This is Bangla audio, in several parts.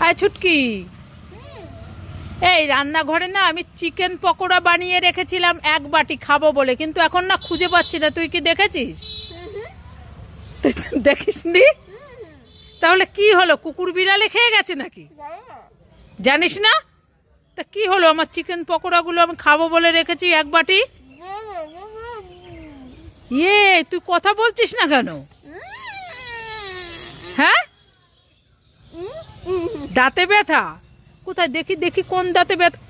আয় ছুটকি, এই রান্নাঘরে না আমি চিকেন পকোড়া বানিয়ে রেখেছিলাম এক বাটি খাবো বলে, কিন্তু এখন না খুঁজে পাচ্ছি না। তুই কি দেখেছিস? দেখিসনি? তাহলে কি হলো, কুকুর বিড়ালে খেয়ে গেছে নাকি? জানিস না? তা কি হলো, আমার চিকেন পকোড়া গুলো আমি খাবো বলে রেখেছি এক বাটি। ইয়ে, তুই কথা বলছিস না কেন? হ্যাঁ, দাঁতে ব্যথা? কোথায় দেখি দেখি, কোন দাঁতে ব্যথা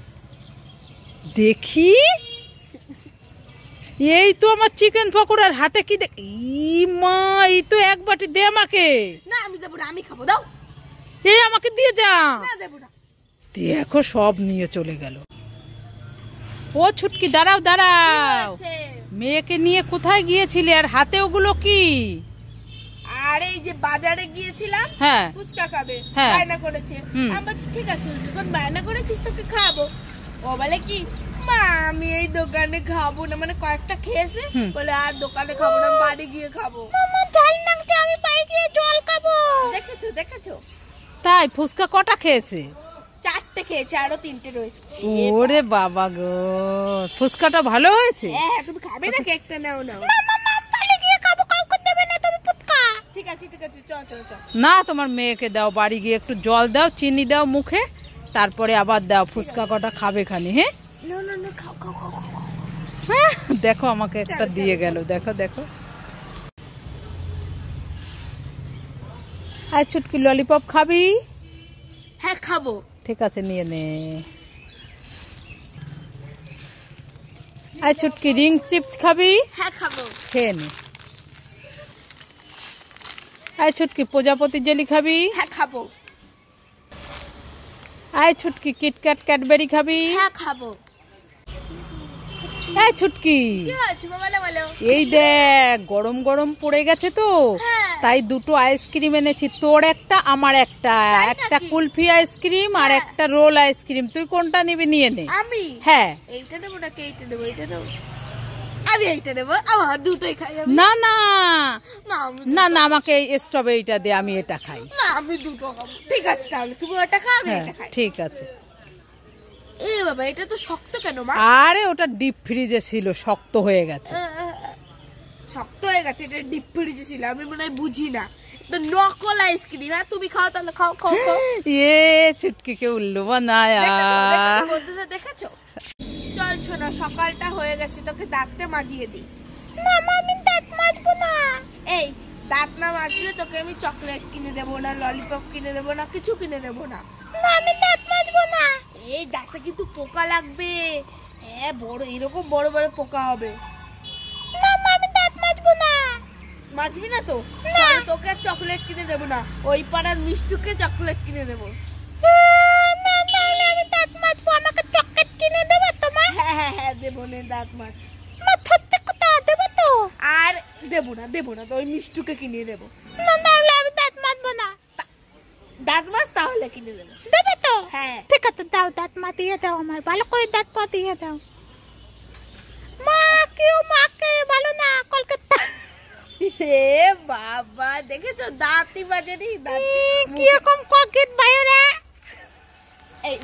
দেখি? এই তো আমার চিকেন পকোড়ার হাতে কি দেখ, মা এই তো এক বাটি দে আমাকে। না আমি দেবো না, আমি খাবো, দাও। এই আমাকে দিয়ে যা। না দেবো না। দেখো সব নিয়ে চলে গেল। ও ছুটকি, দাঁড়াও দাঁড়াও, মেয়েকে নিয়ে কোথায় গিয়েছিলে আর হাতে ওগুলো কি? আর এই যে বাজারে গিয়েছিলাম, হ্যাঁ ফুচকা খাবে, হ্যাঁ বায়না করেছে। আমি বলছি ঠিক আছে, যখন বায়না করেছিস তোকে খাবো। ও বলে কি, মা আমি এই দোকানে খাবো না, মানে কয়েকটা খেয়েছে, বলে আর দোকানে খাবো না, আমি বাড়ি গিয়ে খাবো। মামা ঝাল লাগছে, আমি বাড়ি গিয়ে জল খাবো। দেখেছো দেখেছো? তাই ফুচকা কটা খেয়েছে? 4টে খেয়েছে, আরো 3টে রয়েছে। ওরে বাবা গো, ফুচকাটা ভালো হয়েছে? হ্যাঁ, তুমি খাবে না? কেকটা নাও নাও। না না না, বাড়ি গিয়ে খাবো, কাউকে দেবে না তুমি ফুচকা। ঠিক আছে ঠিক আছে, চল চল চল। না, তোমার মেয়েকে দাও, বাড়ি গিয়ে একটু জল দাও, চিনি দাও মুখে, তারপরে আবার দাও। ফুচকা কটা খাবে খানি। হ্যাঁ না না না, খাও খাও খাও খাও। দেখো আমাকে একটা দিয়ে গেল, দেখো দেখো। আয় ছুটকি, ললিপপ খাবি? হ্যাঁ খাবো। ঠিক আছে, নিয়ে নে। আয় ছুটকি, রিং চিপস খাবি? হ্যাঁ খাবো। খেয়ে নে। আয় ছুটকি, প্রজাপতি জেলি খাবি? হ্যাঁ খাবো। আয় ছুটকি, কিটক্যাট ক্যাডবেরি খাবি? হ্যাঁ খাবো। আয় ছুটকি, কি হয়েছে বলো বলো। এই দেখ গরম গরম পড়ে গেছে তো, তাই দুটো আইসক্রিম এনেছি, তোর একটা আমার একটা, একটা কুলফি আইসক্রিম আর একটা রোল আইসক্রিম। তুই কোনটা নিবি নিয়ে নে। আমি? হ্যাঁ। এইটা নেবো নাকি এইটা নেবো? এইটা নেবো। আমি এইটা নেবো, আমার দুটোই খাই আমি। না না না আমি না না, আমাকে এই স্ট্রবেরিটা দে, আমি এটা খাই। না আমি দুটো খাবো। ঠিক আছে তাহলে তুমি ওটা খাও, আমি হ্যাঁ এটা খাই। ঠিক আছে। এ বাবা, এটা তো শক্ত কেন মা? আরে ওটা ডিপ ফ্রিজে ছিল, শক্ত হয়ে গেছে। শক্ত হয়ে গেছে? এটা ডিপ ফ্রিজে ছিল, আমি মনে হয় বুঝি না। তো নকল আইসক্রিম। হ্যাঁ তুমি খাও তাহলে, খাও খাও খাও। এ চুটকিকে উল্লু বানায়া। বন্ধুরা দেখেছো? চল শোনা, সকালটা হয়ে গেছে, তোকে দাঁতটা মাজিয়ে দিই। না মা, আমি দাঁত মাজবো না। এই দাঁত না মাজলে তোকে আমি চকলেট কিনে দেবো না, ললিপপ কিনে দেবো না, কিছু কিনে দেবো না। না আমি দাঁত মাজবো না। এই দাঁতে কিন্তু পোকা লাগবে। হ্যাঁ, বড় এরকম বড় বড় পোকা হবে। না মা, আমি দাঁত মাজবো না। মাজবি না তো? না, তোকে আর চকলেট কিনে দেবো না, ওই পাড়ার মিষ্টুকে চকলেট কিনে দেবো। না তাহলে আমি দাঁত মাজবো, আমাকে চকলেট কিনে দেবে তোমার? হ্যাঁ হ্যাঁ হ্যাঁ, দেবো না দাঁত মাছ। মা সত্যি কথা দেবো তো? আর দেবো না তো, ওই মিষ্টুকে কিনে দেবো। না তাহলে আমি দাঁত মাজবো না। দাঁত মাছ তাহলে কিনে দেবো। দেবে তো? হ্যাঁ ঠিক আছে, দাও দাঁত মাতিয়ে দাও, আমার ভালো করে দাঁত মাতিয়ে দাও। মা কেউ মাকে ভালো না, কলকাতা। এ বাবা, দেখেছো দাঁতই বাজেনি, দাঁত কি রকম কলকেট বাইরে। এই